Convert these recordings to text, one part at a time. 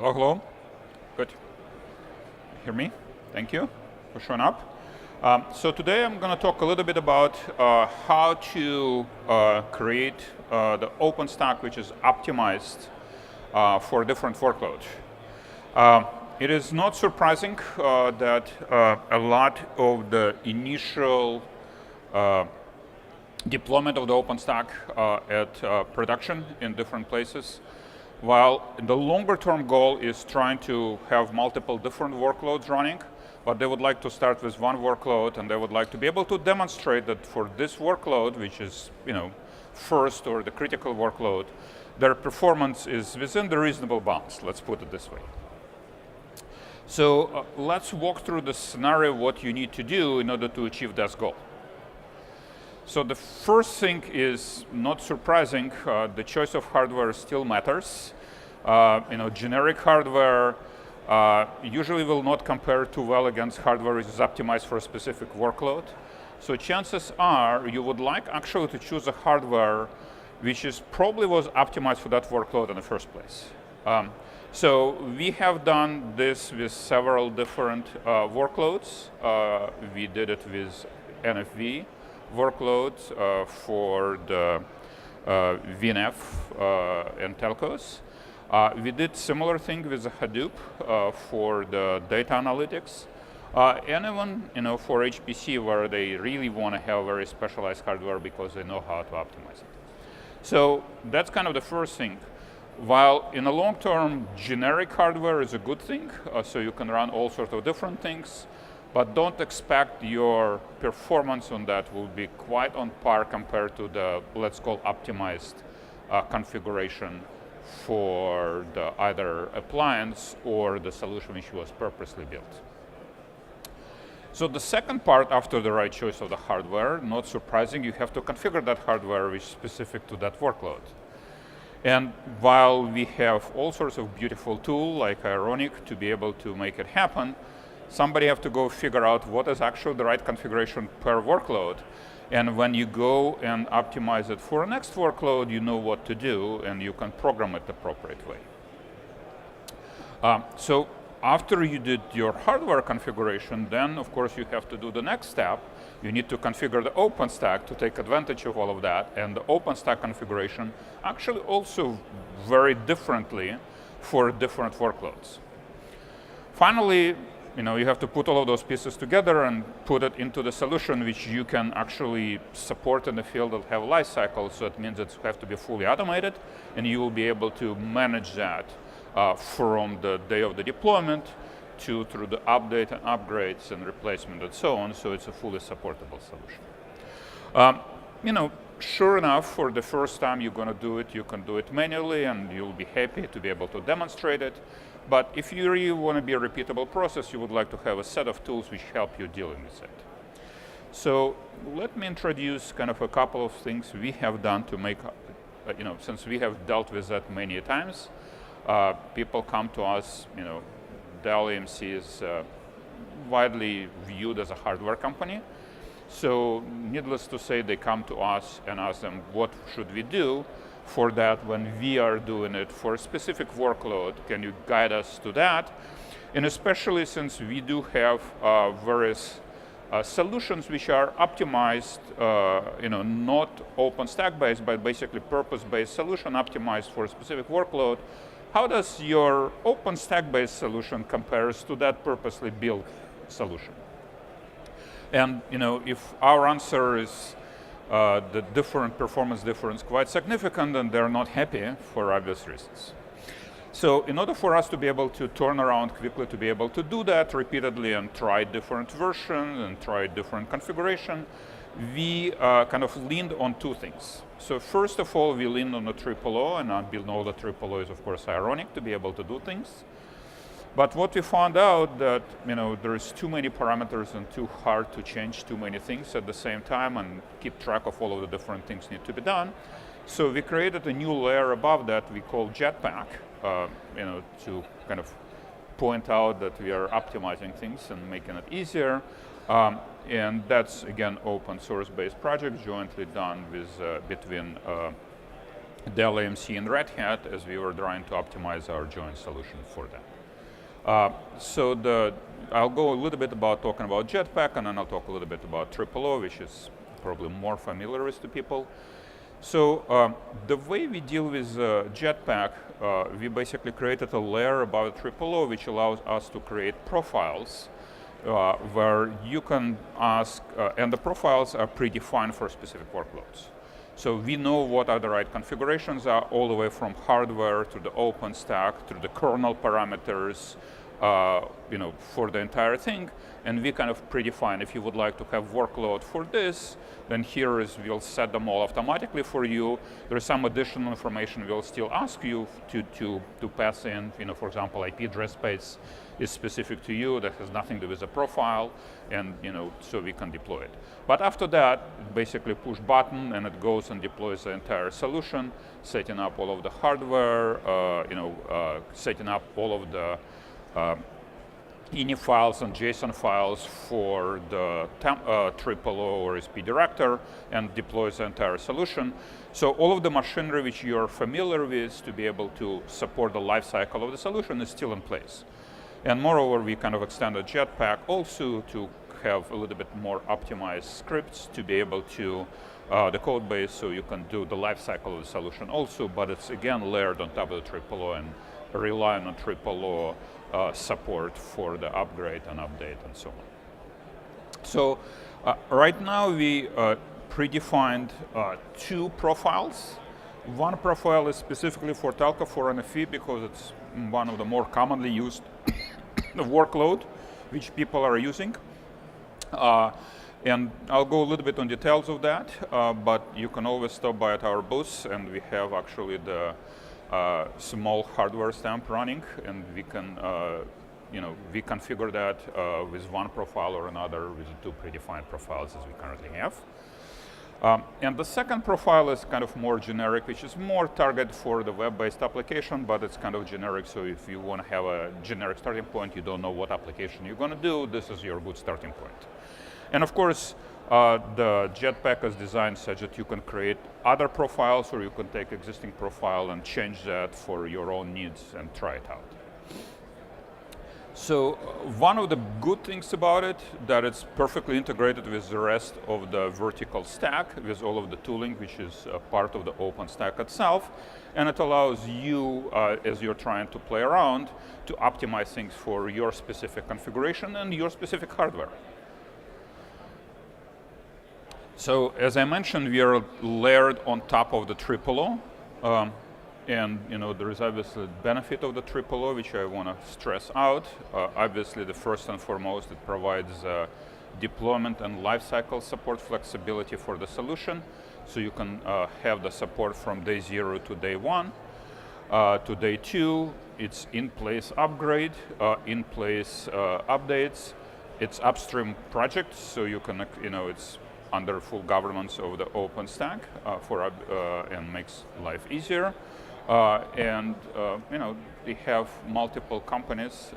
Hello, hello. Good. Hear me? Thank you for showing up. So today I'm going to talk a little bit about how to create the OpenStack which is optimized for different workloads. It is not surprising that a lot of the initial deployment of the OpenStack at production in different places, while the longer term goal is trying to have multiple different workloads running, but they would like to start with one workload and they would like to be able to demonstrate that for this workload, which is first or the critical workload, their performance is within the reasonable bounds, let's put it this way. So let's walk through the scenario, what you need to do in order to achieve that goal. So the first thing is not surprising, the choice of hardware still matters. Generic hardware usually will not compare too well against hardware which is optimized for a specific workload. So chances are you would like actually to choose a hardware which is probably was optimized for that workload in the first place. So we have done this with several different workloads. We did it with NFV workloads for the VNF and telcos. We did similar thing with Hadoop for the data analytics. And even for HPC where they really want to have very specialized hardware because they know how to optimize it. So that's kind of the first thing. While in the long term, generic hardware is a good thing, so you can run all sorts of different things, but don't expect your performance on that will be quite on par compared to the, let's call, optimized configuration for the either appliance or the solution which was purposely built. So the second part after the right choice of the hardware, not surprising, you have to configure that hardware which is specific to that workload. And while we have all sorts of beautiful tools like Ironic to be able to make it happen, somebody have to go figure out what is actually the right configuration per workload. And when you go and optimize it for a next workload, you know what to do and you can program it the appropriate way. So after you did your hardware configuration, then of course you have to do the next step. You need to configure the OpenStack to take advantage of all of that, and the OpenStack configuration actually also very differently for different workloads. Finally, you have to put all of those pieces together and put it into the solution which you can actually support in the field that have life cycles. So it means it have to be fully automated, and you will be able to manage that from the day of the deployment through the update and upgrades and replacement and so on. So it's a fully supportable solution. Sure enough, for the first time you're going to do it, you can do it manually, and you'll be happy to be able to demonstrate it. But if you really want to be a repeatable process, you would like to have a set of tools which help you dealing with it. So let me introduce kind of a couple of things we have done to make, since we have dealt with that many times, people come to us, Dell EMC is widely viewed as a hardware company. So needless to say, they come to us and ask them, what should we do for that when we are doing it for a specific workload? Can you guide us to that? And especially since we do have various solutions which are optimized, not OpenStack based, but basically purpose-based solution optimized for a specific workload. How does your OpenStack based solution compares to that purposely built solution? And if our answer is the different performance difference quite significant, and they're not happy for obvious reasons. So in order for us to be able to turn around quickly, to be able to do that repeatedly and try different versions and try different configuration, we kind of leaned on two things. So first of all, we leaned on the OO, and know that OO is of course Ironic to be able to do things. But what we found out that there is too many parameters and too hard to change too many things at the same time and keep track of all of the different things need to be done. So we created a new layer above that we call JetPack, to kind of point out that we are optimizing things and making it easier. And that's again open source based project jointly done with between Dell AMC and Red Hat as we were trying to optimize our joint solution for that. I'll go a little bit about talking about JetPack, and then I'll talk a little bit about OOO, which is probably more familiar with the people. So the way we deal with JetPack, we basically created a layer above OOO, which allows us to create profiles where you can ask, and the profiles are predefined for specific workloads. So we know what are the right configurations are, all the way from hardware to the OpenStack, to the kernel parameters, for the entire thing. And we kind of predefine if you would like to have workload for this, then here is we'll set them all automatically for you. There's some additional information we'll still ask you to pass in. For example, IP address space is specific to you, that has nothing to do with the profile, and so we can deploy it. But after that, basically push button and it goes and deploys the entire solution, setting up all of the hardware, setting up all of the INI files and JSON files for the OOO or SP director, and deploys the entire solution. So all of the machinery which you're familiar with to be able to support the lifecycle of the solution is still in place. And moreover, we kind of extended JetPack also to have a little bit more optimized scripts to be able to the code base, so you can do the lifecycle of the solution also, but it's again layered on top of the OOO and relying on OOO support for the upgrade and update and so on. So right now we predefined 2 profiles. One profile is specifically for Telco for NFV because it's one of the more commonly used workload which people are using. And I'll go a little bit on details of that, but you can always stop by at our booth, and we have actually the small hardware stamp running, and we can, we configure that with one profile or another with 2 predefined profiles as we currently have. And the second profile is kind of more generic, which is more targeted for the web-based application, but it's kind of generic, so if you want to have a generic starting point, you don't know what application you're going to do, this is your good starting point. And of course, the JetPack is designed such that you can create other profiles, or you can take existing profile and change that for your own needs and try it out. So one of the good things about it, that it's perfectly integrated with the rest of the vertical stack, with all of the tooling, which is part of the OpenStack itself, and it allows you, as you're trying to play around, to optimize things for your specific configuration and your specific hardware. So as I mentioned, we are layered on top of the OOO. And there is obviously the benefit of the OOO, which I want to stress out. Obviously, the first and foremost, it provides deployment and lifecycle support flexibility for the solution. So you can have the support from day 0 to day 1. To day 2, it's in-place upgrade, in-place updates. It's upstream project, so you can, it's under full governance of the OpenStack and makes life easier. They have multiple companies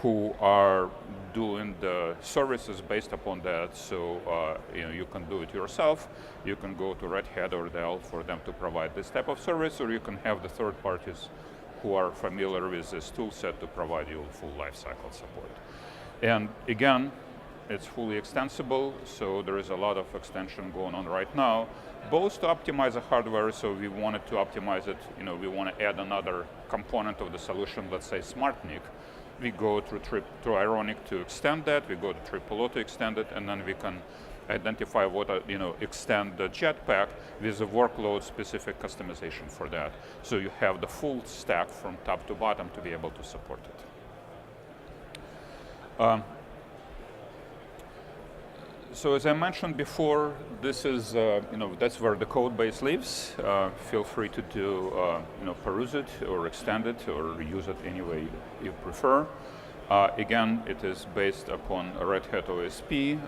who are doing the services based upon that. So you can do it yourself. You can go to Red Hat or Dell for them to provide this type of service, or you can have the third parties who are familiar with this tool set to provide you full lifecycle support. And again, it's fully extensible, so there is a lot of extension going on right now, both to optimize the hardware, so we wanted to optimize it, we want to add another component of the solution, let's say SmartNIC. We go through Ironic to extend that, we go to OOO to extend it, and then we can identify what, extend the JetPack with a workload-specific customization for that. So you have the full stack from top to bottom to be able to support it. So as I mentioned before, this is, that's where the code base lives. Feel free to do, peruse it or extend it or use it any way you prefer. Again, it is based upon a Red Hat OSP,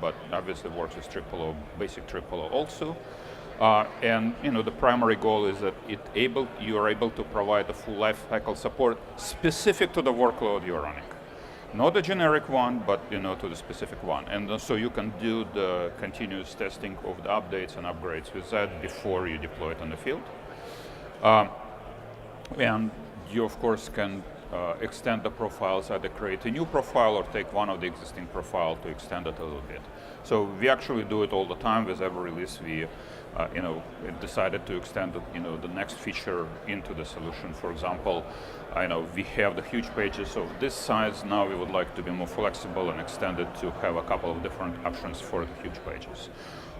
but obviously works with OOO, basic OOO also. And the primary goal is that you are able to provide the full lifecycle support specific to the workload you're running. Not a generic one, but to the specific one. And so you can do the continuous testing of the updates and upgrades with that before you deploy it in the field. And you, of course, can extend the profiles, either create a new profile or take one of the existing profile to extend it a little bit. So we actually do it all the time. With every release, we decided to extend the next feature into the solution. For example, I know we have the huge pages of this size. Now we would like to be more flexible and extend it to have a couple of different options for the huge pages.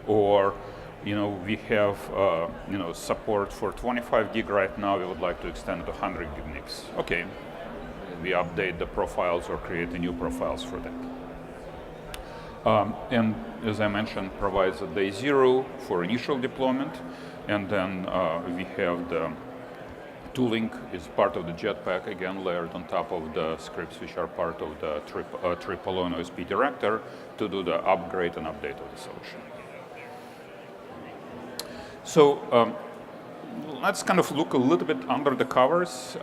Or we have support for 25 gig right now. We would like to extend it to 100 gig NICs. Okay, we update the profiles or create new profiles for that. And as I mentioned, provides a day zero for initial deployment, and then we have the tooling is part of the JetPack, again layered on top of the scripts which are part of the triple on OSP director to do the upgrade and update of the solution. So let's kind of look a little bit under the covers.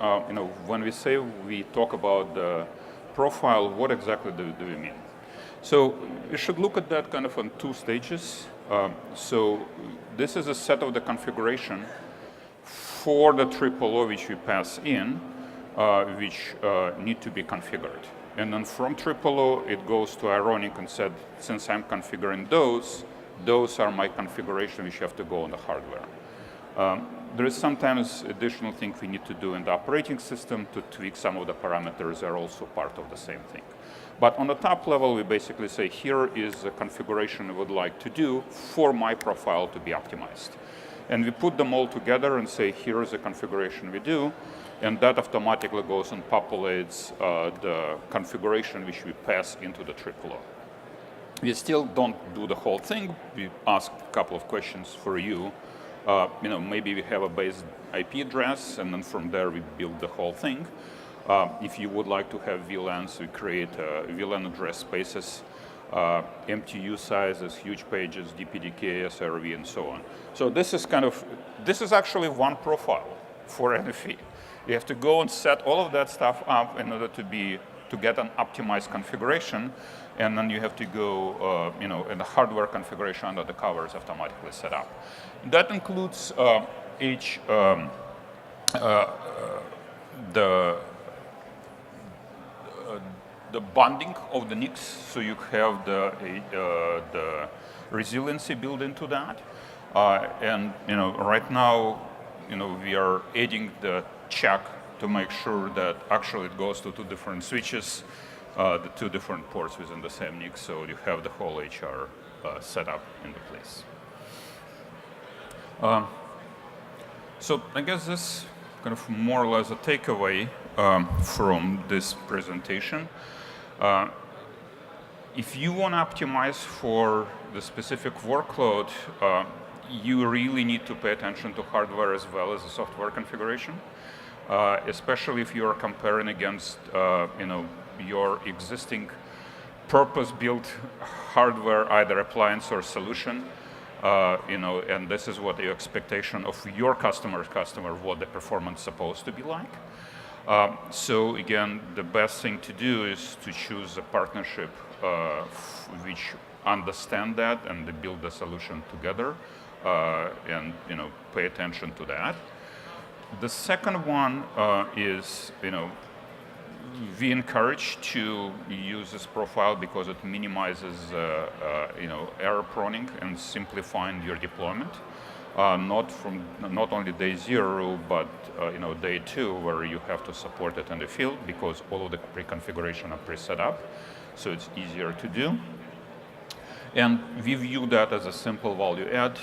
When we say we talk about the profile, what exactly do we mean? So you should look at that kind of on two stages. So this is a set of the configuration for the triple O which we pass in, which need to be configured. And then from triple O, it goes to Ironic and said, since I'm configuring those are my configuration which have to go on the hardware. There is sometimes additional thing we need to do in the operating system to tweak some of the parameters are also part of the same thing. But on the top level, we basically say, here is the configuration I would like to do for my profile to be optimized. And we put them all together and say, here is the configuration we do, and that automatically goes and populates the configuration which we pass into the triple O. We still don't do the whole thing. We ask a couple of questions for you. Maybe we have a base IP address, and then from there we build the whole thing. If you would like to have VLANs, we create VLAN address spaces, MTU sizes, huge pages, DPDK, SRV, and so on. So this is actually one profile for NFV. You have to go and set all of that stuff up in order to get an optimized configuration, and then you have to go, and the hardware configuration under the cover is automatically set up. That includes the bonding of the NICs, so you have the resiliency built into that. And right now, we are adding the check to make sure that actually it goes to two different switches, the two different ports within the same NIC, so you have the whole HR set up into place. So I guess this kind of more or less a takeaway from this presentation. If you want to optimize for the specific workload, you really need to pay attention to hardware as well as the software configuration, especially if you are comparing against your existing purpose-built hardware, either appliance or solution. And this is what the expectation of your customer, what the performance is supposed to be like. So again, the best thing to do is to choose a partnership which understand that and they build the solution together, and pay attention to that. The second one is we encourage to use this profile because it minimizes error proning and simplifying your deployment. Not only day zero, but day two, where you have to support it in the field because all of the pre-configuration are pre-set up, so it's easier to do. And we view that as a simple value add.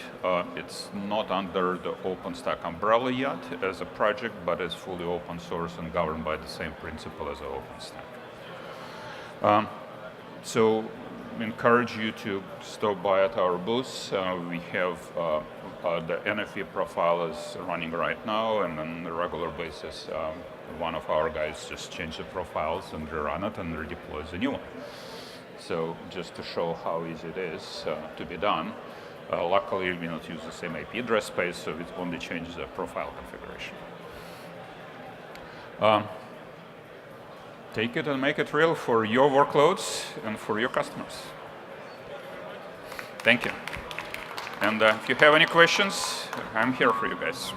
It's not under the OpenStack umbrella yet as a project, but it's fully open source and governed by the same principle as OpenStack. So we encourage you to stop by at our booth. We have the NFV profile is running right now, and on a regular basis, one of our guys just changes the profiles and rerun it and redeploys a new one. So just to show how easy it is to be done. Luckily, we not use the same IP address space, so it only changes the profile configuration. Take it and make it real for your workloads and for your customers. Thank you. And if you have any questions, I'm here for you guys.